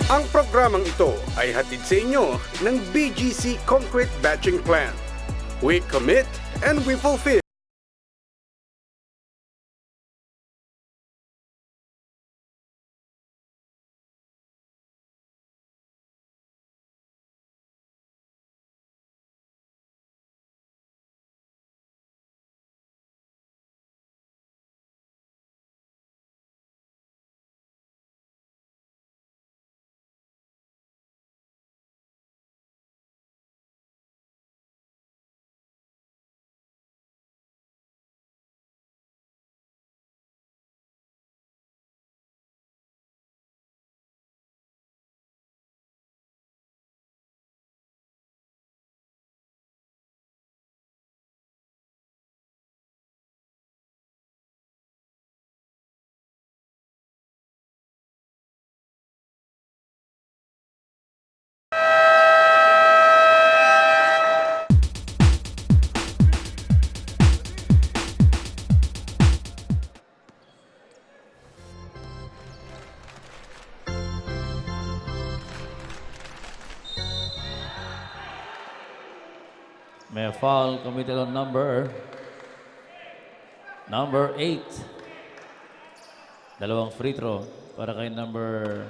Ang programang ito ay hatid sa inyo ng BGC Concrete Batching Plant. We commit and we fulfill. May foul committed on number 8. Dalawang free throw para kay number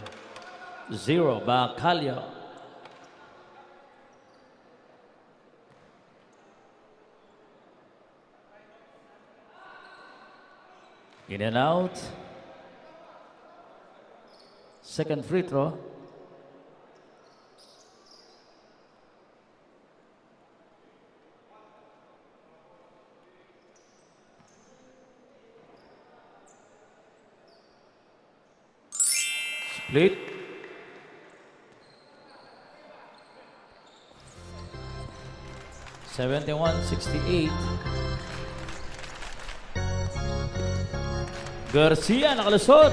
0, Bacalio. In and out. Second free throw. Split. (71-68). Garcia nakalusot.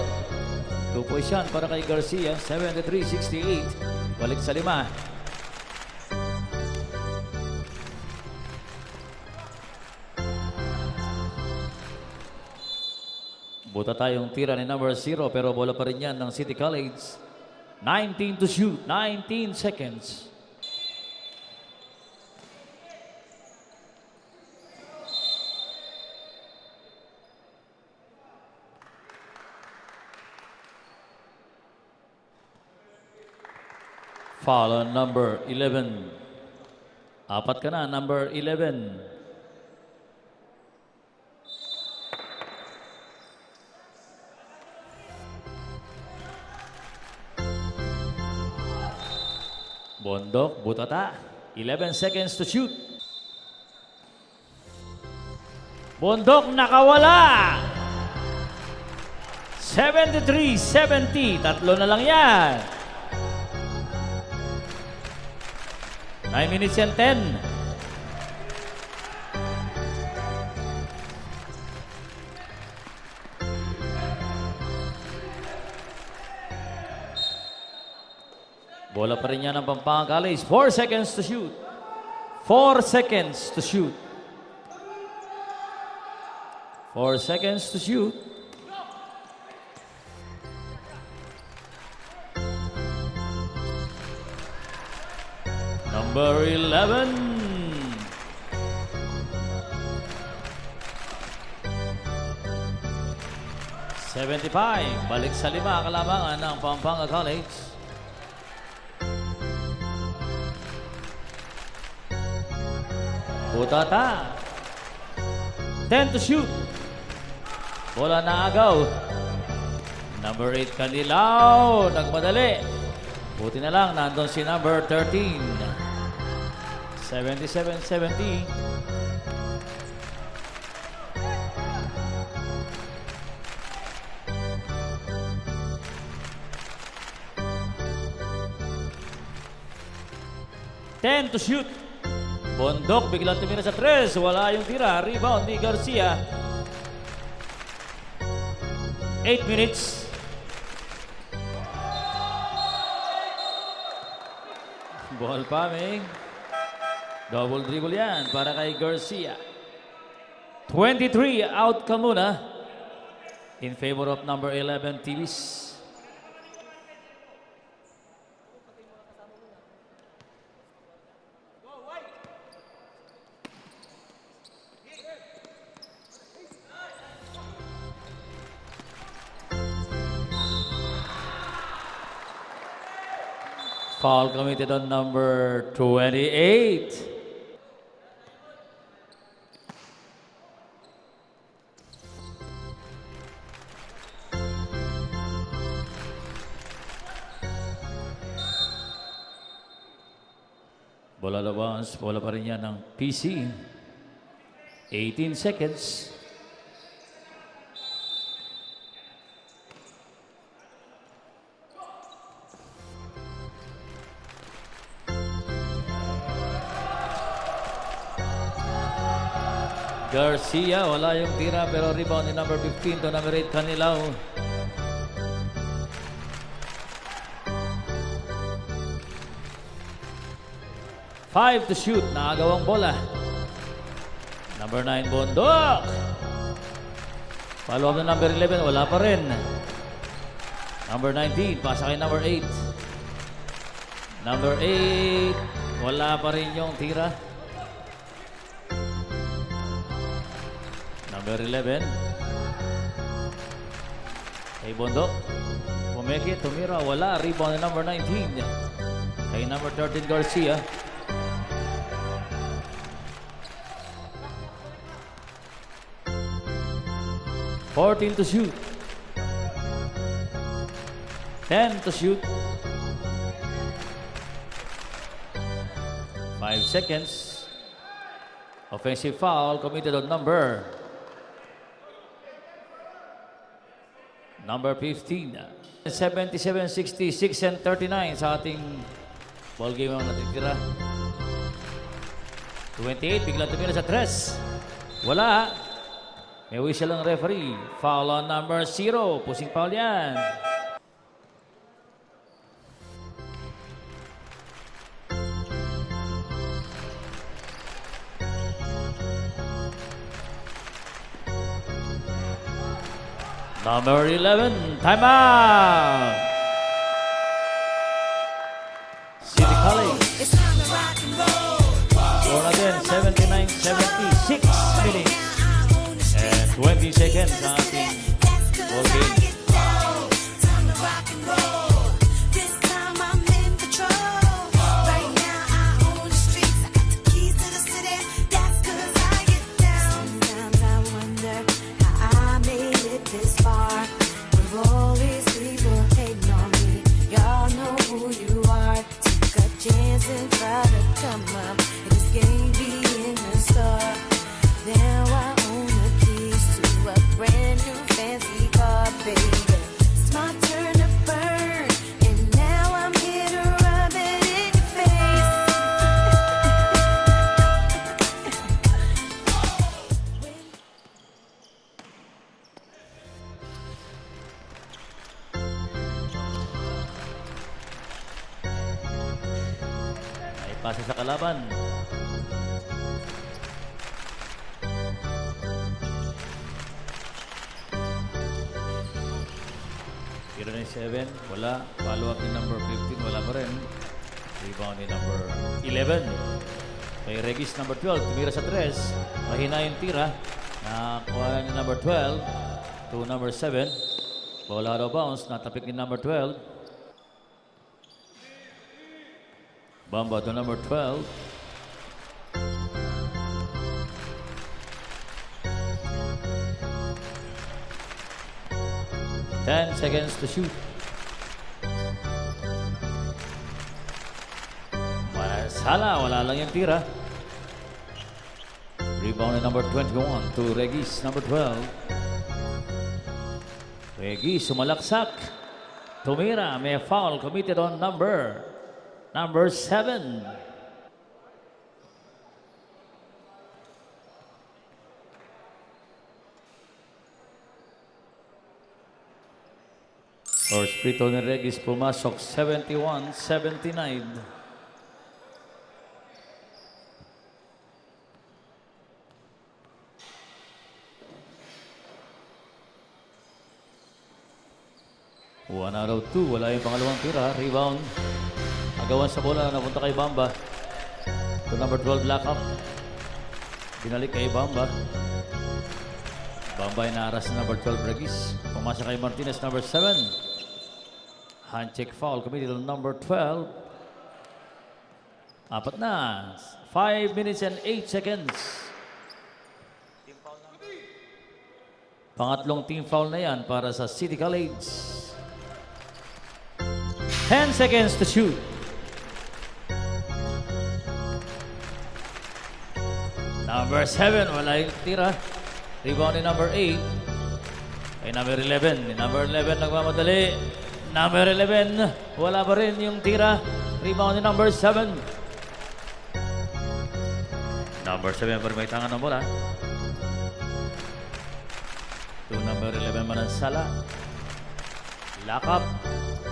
2 points yan para kay Garcia. 73-68. Balik sa 5. Buta tayong tira ni number 0 pero bola pa rin yan ng City College. 19 to shoot. 19 seconds. Foul on number 11. 4 ka na, number 11. Bondok, butata. 11 seconds to shoot. Bondok nakawala. 73-70. Tatlo na lang yan. 9 minutes and 10. Bola pa rin yan ng Pampanga College. 4 seconds to shoot. 4 seconds to shoot. 4 seconds to shoot. Number 11. (75). Balik sa 5 kalamangan ng Pampanga College. Butata. 10 to shoot. Bola na agaw. Number 8 Kanilaw. Nagmadali. Buti na lang, nandun si number 13. 77-70. (10 to shoot). Bondok biglang tumira sa 3. Wala yung tira. Rebound ni Garcia. 8 minutes. Ball paming. Double dribble yan para kay Garcia. 23 out ka muna in favor of number 11 TVs. Foul committed on number 28. Bola labas, bola pa rin yan ng PC. 18 seconds. Garcia, wala yung tira pero rebound ni number 15 to number 8 Canilao. Five to shoot, nakagawang bola. Number 9 Bondok. Follow up na number 11, wala pa rin. Number 19, pasa kay number 8. Number 8, wala pa rin yung tira. Number 11. Kay Bondok. Pumeki, tumira, wala. Rebound na number 19. Kay number 13 Garcia. $14 to shoot. 10 to shoot. 5 seconds. Offensive foul committed on number 15. 77, 66, and 39 sa ating ball game ang natitira. 28, biglang tumira sa 3. Wala. May whistle ang referee. Foul on number 0. Pusing foul yan. Number 11, timeout. City College. Score natin, 79-76 minutes. And 20 seconds sa ating ball game. And try to come up, this game being a star. Now I own the keys to a brand new fancy car, baby. It's my turn to burn, and now I'm here to rub it in your face. Pasa sa kalaban. Tira na yung 7. Wala. Follow up ni number 15. Wala pa rin. Rebound ni number 11. Kay Regis number 12. Tumira sa 3. Mahina yung tira. Nakakuha ni number 12 to number 7. Bola out of bounds. Natapik ni number 12. Bamba to number 12. Ten seconds to shoot. Masala, wala lang yung tira. Rebound na number 21 to Regis, number 12. Regis, sumalaksak. Tumira, may foul committed on number 7. Or Sprito ni Regis pumasok 71-79. One out of 2. Wala yung pangalawang tira. Rebound. Agawan sa bola, napunta kay Bamba. To number 12, lock up. Binalik kay Bamba. Bamba ay naaras na number 12, Regis. Pumasa kay Martinez, number 7. Hand check foul committed on number 12. Apat na. 5 minutes and 8 seconds. Pangatlong team foul na yan para sa City College. 10 seconds to shoot. Number 7, wala yung tira. Rebound ni number 8. Kay number 11. Number 11 nagmamadali. Number 11, wala pa rin yung tira. Rebound ni number 7. Number 7 pa rin may tangan ng bola. To number 11 Manansala. Lock up.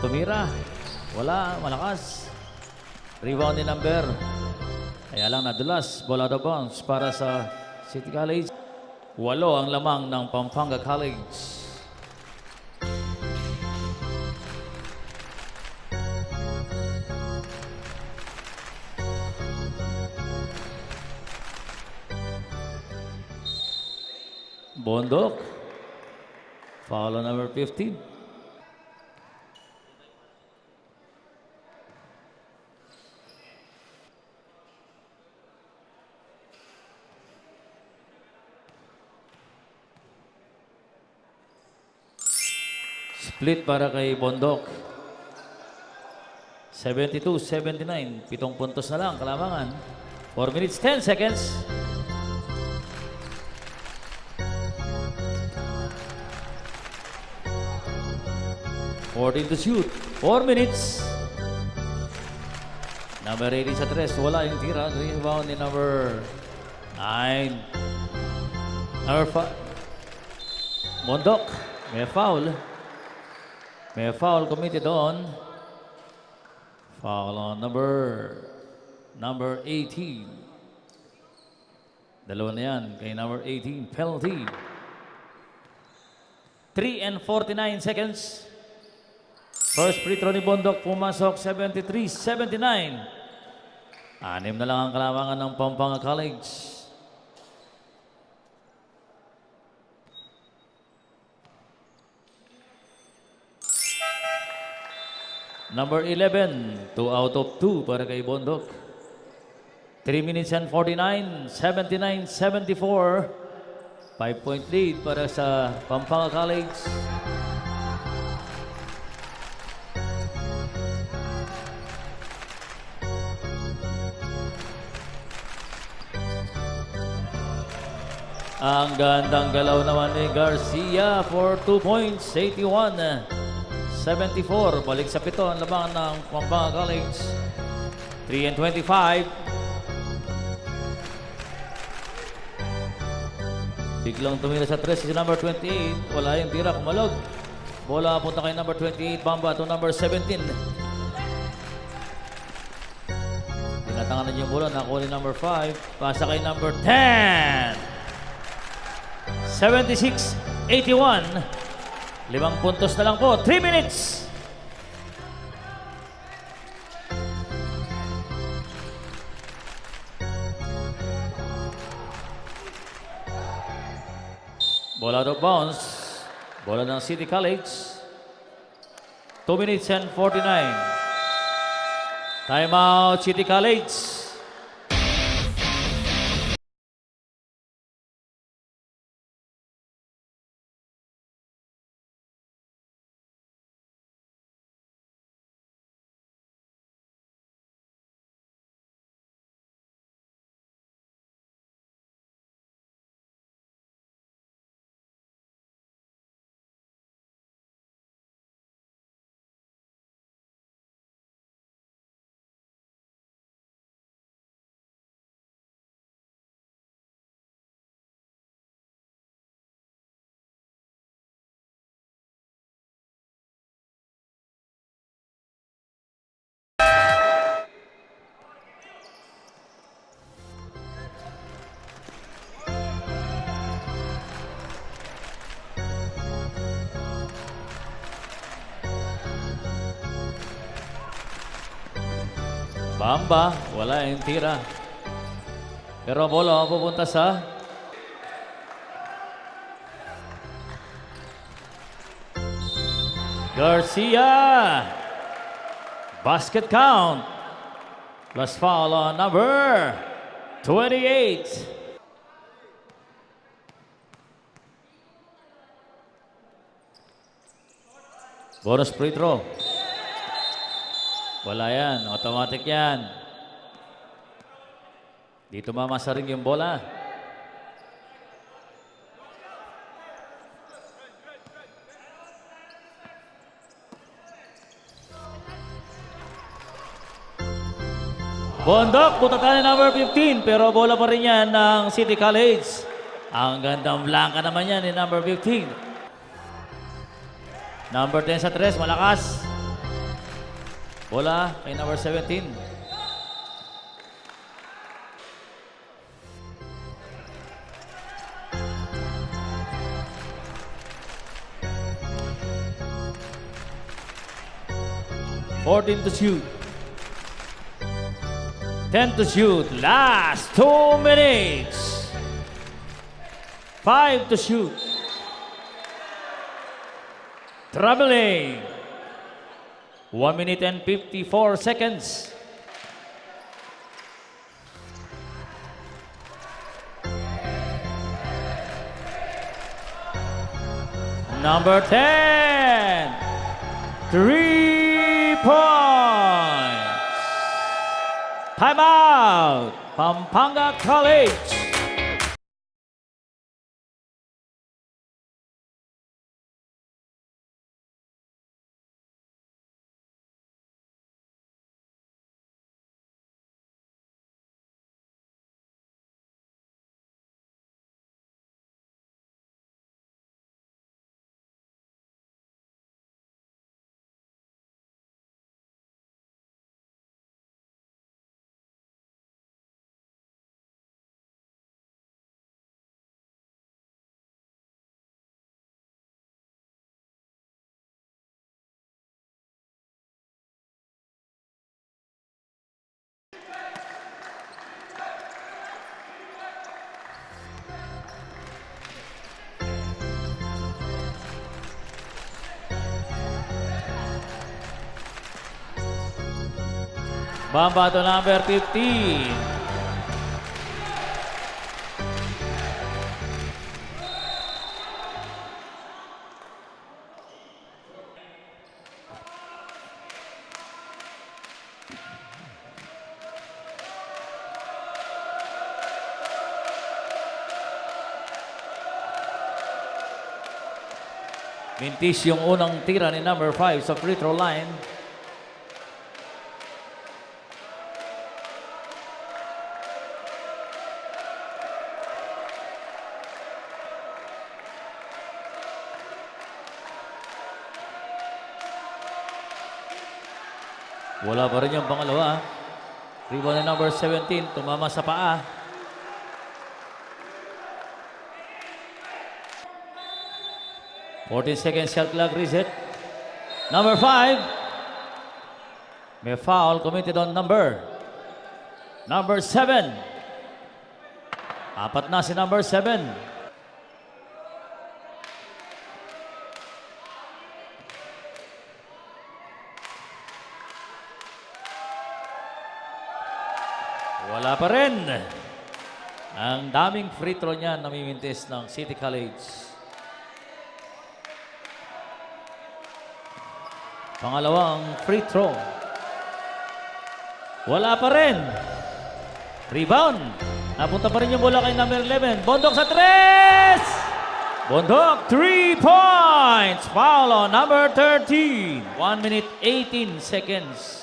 Tumira. Wala. Malakas. Rebound ni number. Kaya lang nadulas. Ball out of bounds para sa City College. 8 ang lamang ng Pampanga College. Bondok. Foul on number 15. Split para kay Bondok. 72-79. 7 puntos na lang kalamangan. 4 minutes, 10 seconds. To shoot. 4 minutes. Number 80 sa 3. Wala yung tira. Rebound ni number 9. Number 5. Mondok. May foul. May foul committed on. Foul on number 18. Dalawa na yan kay number 18. Penalty. 3 and 49 seconds. First free throw ni Bondok pumasok 73-79. 6 na lang ang kalamangan ng Pampanga College. Number 11, 2 out of 2 para kay Bondok. 3 minutes and 49, 79-74. 5-point lead para sa Pampanga College. Ang gandang galaw naman ni Garcia for 2 points, 81-74. Balik sa 7 ang labangan ng Pampanga College. 3 and 25. Biglang tumira sa 3 si number 28. Wala yung tira, kumalog. Bola punta kay number 28, Bamba to number 17. Tinatanganan yung bola, nakuha ni number 5. Pasa kay number 10. 76-81. 5 puntos na lang po. 3 minutes. Bola out of bounds. Bola ng City College. 2 minutes and 49. Time out, City College. Bamba, wala yung tira. Pero bola pupunta sa Garcia. Basket count. Plus foul on number 28. Bonus free throw. Wala yan. Automatic yan. Dito mamasa rin yung bola. Bondok, butatan ni number 15, pero bola pa rin yan ng City College. Ang gandang blanca naman yan ni number 15. Number 10 sa 3, malakas. Bola kay number 17. $14 to shoot. 10 to shoot. Last 2 minutes. 5 to shoot. Traveling. 1 minute and 54 seconds. Number 10. 3 points. Timeout. Pampanga College. Bamba to number 15. Mintis yung unang tira ni number 5 sa free throw line. Wala pa rin yung pangalawa. Rebound ni number 17, tumama sa paa. $14 seconds shot clock reset. Number 5. May foul committed on number 7. Apat na si number 7. Wala pa rin. Ang daming free throw niya namimintis ng City College. Pangalawang free throw. Wala pa rin. Rebound. Napunta pa rin yung bola kay number 11. Bondok sa 3! Bondok, 3 points. Foul on number 13. 1 minute 18 seconds.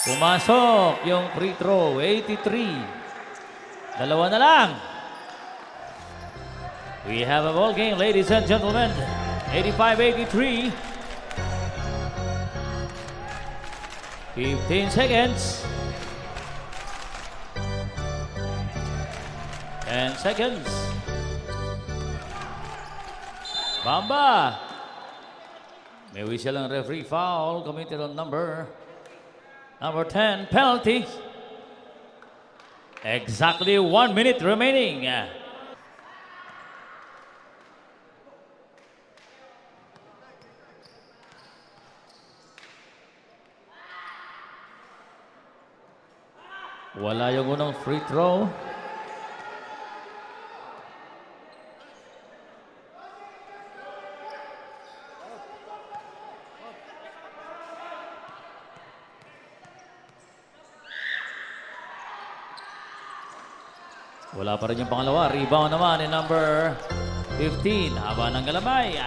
Pumasok yung free throw, 83. Dalawa na lang. We have a ball game, ladies and gentlemen. 85-83. 15 seconds. 10 seconds. Bamba. May whistle ang referee. Foul committed on number 10, penalty. Exactly 1 minute remaining. Wala yung unang free throw. Wala pa rin yung pangalawa. Rebound naman ni number 15. Haba ng galamay.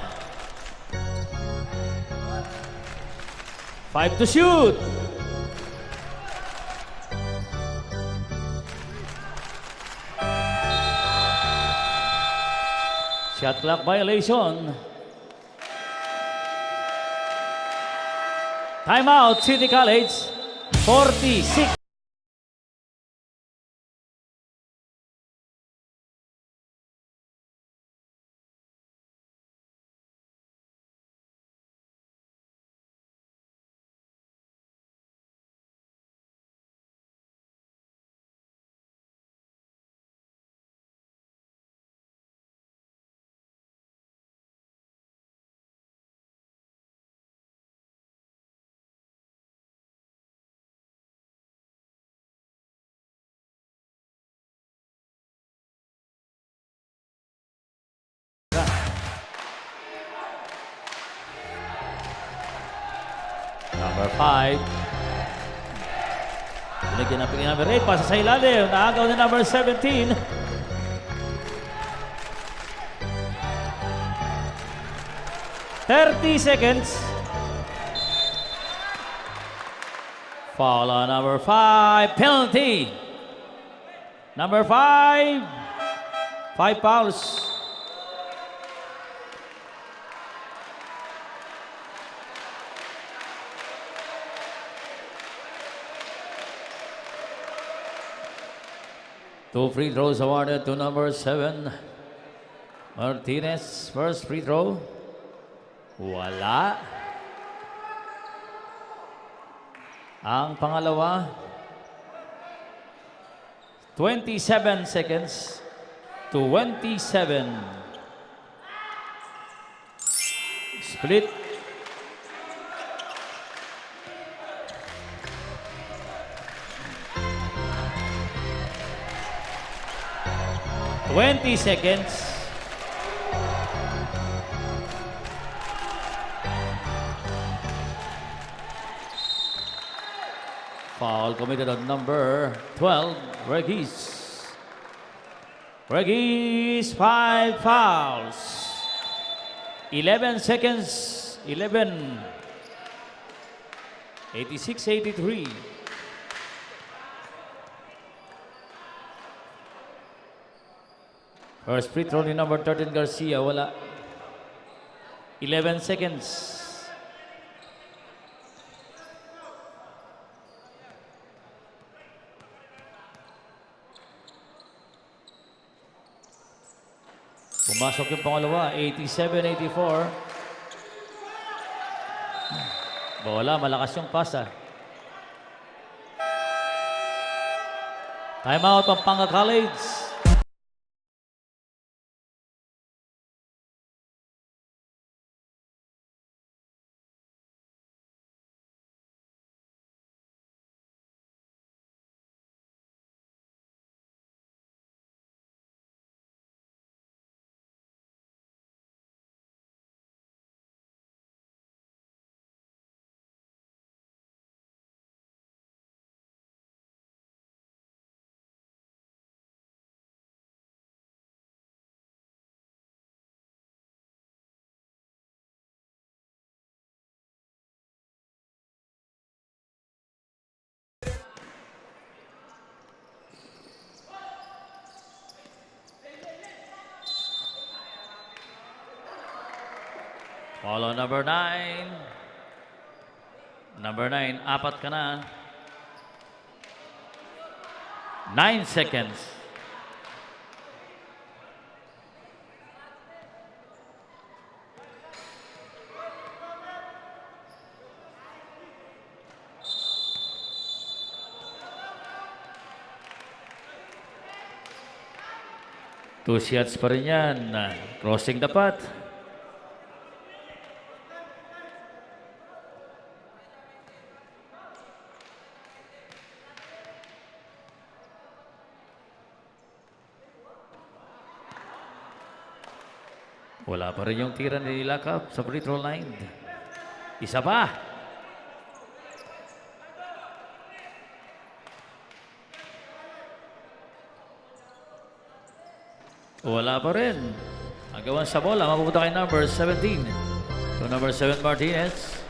5 to shoot. Shot clock violation. Timeout, City College. 46. Number 5. Binigyan ng pingin number 8. Pasa sa ilalim. Naagaw ni number 17. $30. Foul on number 5. Penalty. Number 5. 5 fouls. Two free throws awarded to number 7. Martinez, first free throw. Wala. Ang pangalawa, 27 seconds. 27. Split. Twenty seconds. Foul committed on number 12, Regis. Regis, 5 fouls. 11 seconds. 11. 86-83. First free throw ni number 13, Garcia. Wala. 11 seconds. Pumasok yung pangalawa. 87-84. Bola, malakas yung pasa. Timeout, Pampanga College. Follow number 9. Number 9, apat ka na. 9 seconds. Two shots pa rin yan. Crossing dapat. Wala pa rin yung tira ni UCAAP sa free throw line. Isa pa. Wala pa rin. Agawan sa bola, mapupunta kay number 17. To number 7, Martinez.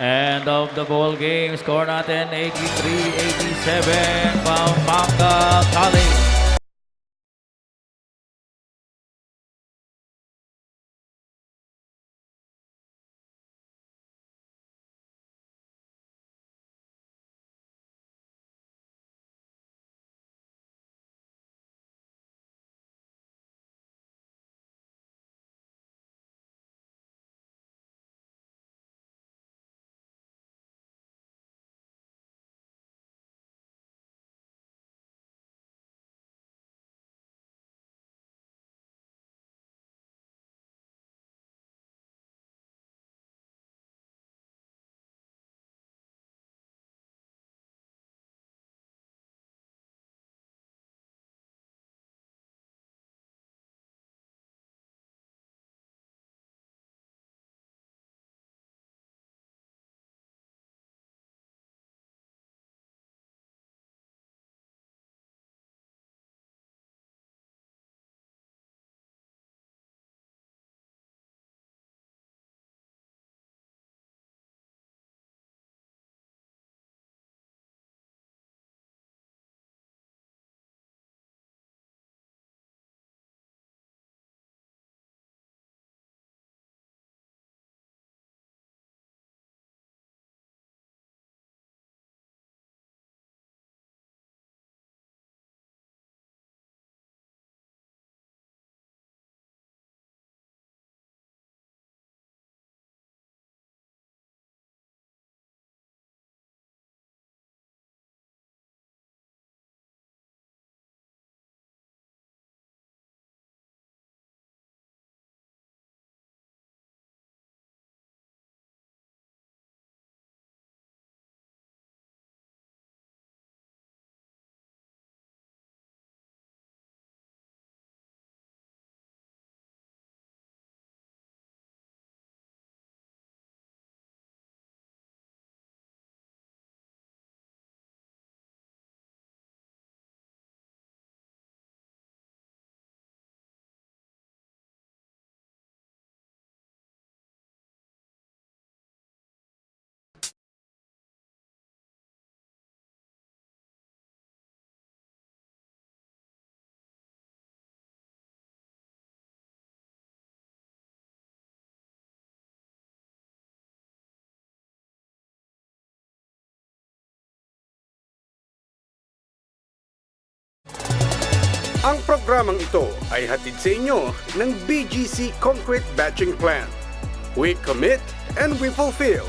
End of the ball game. Score natin 83-87. Pampanga College. Ang programang ito ay hatid sa inyo ng BGC Concrete Batching Plant. We commit and we fulfill.